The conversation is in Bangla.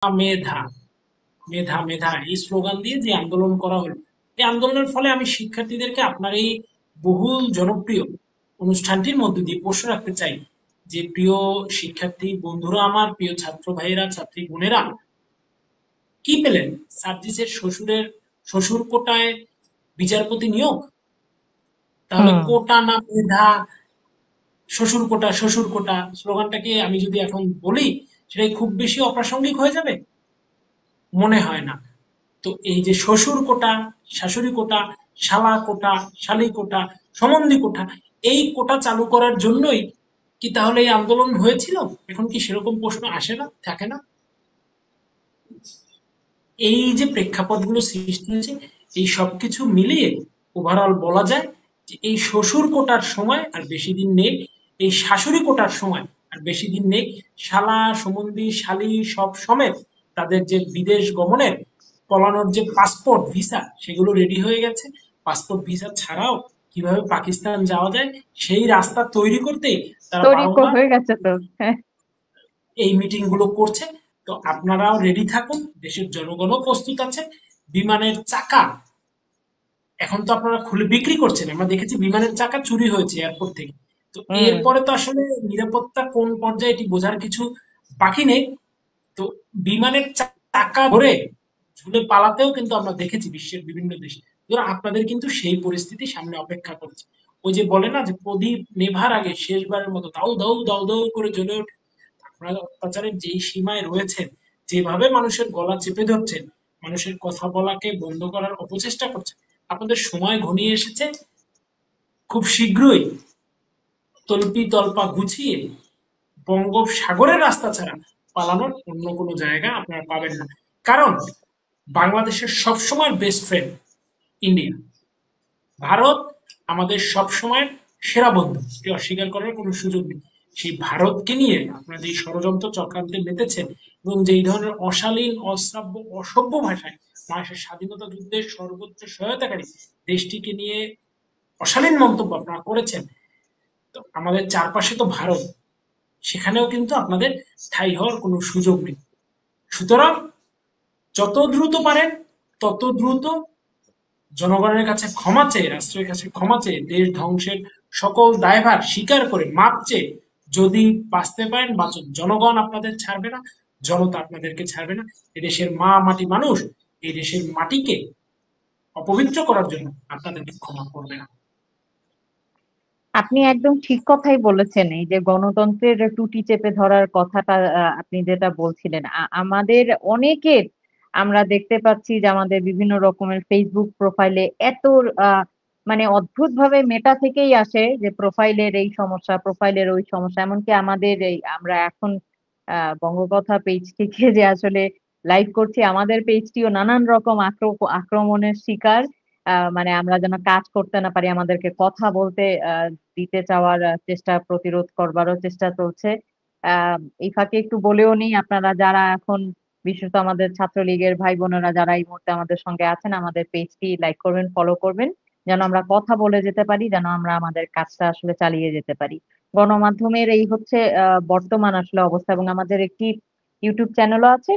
মেধা মেধা মেধা এই স্লোগান দিয়ে যে আন্দোলন করা হলো, এই আন্দোলনের ফলে আমি শিক্ষার্থীদেরকে আপনার এই বহুল জনপ্রিয় অনুষ্ঠানটির মধ্য দিয়ে প্রশ্ন রাখতে চাই যে প্রিয় শিক্ষার্থী বন্ধুরা, আমার প্রিয় ছাত্র ভাইয়েরা, ছাত্রী বোনেরা, কি পেলেন সার্জিসের শ্বশুর কোটায় বিচারপতি নিয়োগ? তাহলে হুম। কোটা না মেধা, শ্বশুর কোটা স্লোগানটাকে আমি যদি এখন বলি, সেটাই খুব বেশি অপ্রাসঙ্গিক হয়ে যাবে? মনে হয় না। তো এই যে শ্বশুর কোটা, শাশুড়ি কোটা, শালা কোটা, শালী কোটা, সম্বন্ধী কোটা, এই কোটা চালু করার জন্যই কি তাহলে এই আন্দোলন হয়েছিল? এখন কি সেরকম প্রশ্ন আসে না, থাকে না? এই যে প্রেক্ষাপটগুলো সৃষ্টি হয়েছে, এই সবকিছু মিলিয়ে ওভারঅল বলা যায় যে এই শ্বশুর কোটার সময় আর বেশি দিন নেই, এই শাশুড়ি কোটার সময় আর বেশি দিন নেই। শালা, সম্বন্ধী, শালী সব সমেত তাদের যে বিদেশ গমনের, পলানোর যে পাসপোর্ট ভিসা, সেগুলো রেডি হয়ে গেছে। পাসপোর্ট ভিসা ছাড়াও কিভাবে পাকিস্তান যাওয়া যায় সেই রাস্তা তৈরি করতেই তারা বারংবার হয়ে গেছে তো। হ্যাঁ। এই মিটিং গুলো করছে। তো আপনারাও রেডি থাকুন, দেশের জনগণও প্রস্তুত আছে। বিমানের চাকা এখন তো আপনারা খুলে বিক্রি করছেন, আমরা দেখেছি বিমানের চাকা চুরি হয়েছে এয়ারপোর্ট থেকে। তো হুম। এরপরে তো আসলে নিরাপত্তা কোন পর্যায়ে এটি বোঝার কিছু বাকি নেই। তো বিমানের চাকা ধরে ঝুলে পালাতেও কিন্তু আমরা দেখেছি বিশ্বের বিভিন্ন দেশে। সুতরাং আপনাদের কিন্তু সেই পরিস্থিতি সামনে অপেক্ষা করছে। ওই যে বলে না যে প্রদীপ নেভার আগে শেষবারের মতো দাউ দাউ দাউ দাউ করে জ্বলে ওঠে। আপনারা অত্যাচারের যেই সীমায় রয়েছেন, যেভাবে মানুষের গলা চেপে ধরছেন, মানুষের কথা বলাকে বন্ধ করার অপচেষ্টা করছেন, আপনাদের সময় ঘনিয়ে এসেছে। খুব শীঘ্রই তল্পি তল্পা গুছিয়ে বঙ্গোপসাগরের রাস্তা ছাড়া পালানোর অন্য কোনো জায়গা আপনারা পাবেন না। কারণ বাংলাদেশের সবসময় বেস্ট ফ্রেন্ড ইন্ডিয়া। ভারত আমাদের সবসময় সেরা বন্ধু, এটি অস্বীকার করার কোনো সুযোগ নেই। সেই ভারতকে নিয়ে আপনারা যে ষড়যন্ত্র চক্রান্তে মেতেছেন এবং যেই ধরনের অশালীন, অশ্রাব্য, অসভ্য ভাষায় মানুষের স্বাধীনতা যুদ্ধের সর্বোচ্চ সহায়তাকারী দেশটিকে নিয়ে অশালীন মন্তব্য আপনারা করেছেন, তো আমাদের চারপাশে তো ভারত, সেখানেও কিন্তু আপনাদের স্থায়ী হওয়ার কোনো সুযোগ নেই। সুতরাং যত দ্রুত পারেন তত দ্রুত জনগণের কাছে ক্ষমা চেয়ে, রাষ্ট্রের কাছে ক্ষমা চেয়ে, দেশ ধ্বংসের সকল দায়ভার স্বীকার করে মাপ চেয়ে যদি বাঁচতে পারেন বাঁচুন। জনগণ আপনাদের ছাড়বে না, জনতা আপনাদেরকে ছাড়বে না। এদেশের মা মাটি মানুষ এই দেশের মাটিকে অপবিত্র করার জন্য আপনাদেরকে ক্ষমা করবে না। আপনি একদম ঠিক কথাই বলেছেন। এই যে গণতন্ত্রের টুটি চেপে ধরার কথাটা আপনি যেটা বলছিলেন, আমাদের অনেকের আমরা দেখতে পাচ্ছি যে আমাদের বিভিন্ন রকমের ফেসবুক প্রোফাইলে এত মানে অদ্ভুতভাবে মেটা থেকেই আসে যে প্রোফাইলের এই সমস্যা, প্রোফাইলের ওই সমস্যা। এমনকি আমাদের এই আমরা এখন বঙ্গকথা পেজ থেকে যে আসলে লাইভ করছি, আমাদের পেজটিও নানান রকম আক্রমণের শিকার। মানে আমরা যেন কাজ করতে না পারি, আমাদেরকে কথা বলতে দিতে চাওয়ার চেষ্টা, প্রতিরোধ করবারও চেষ্টা চলছে। এই ফাঁকে একটু বলেও নিই, আপনারা যারা এখন বিশেষত আমাদের ছাত্রলীগের ভাই বোনেরা যারা এই মুহূর্তে আমাদের সঙ্গে আছেন, আমাদের পেজটি লাইক করবেন, ফলো করবেন, যেন আমরা কথা বলে যেতে পারি, যেন আমরা আমাদের কাজটা আসলে চালিয়ে যেতে পারি। গণমাধ্যমের এই হচ্ছে বর্তমান আসলে অবস্থা, এবং আমাদের একটি ইউটিউব চ্যানেলও আছে।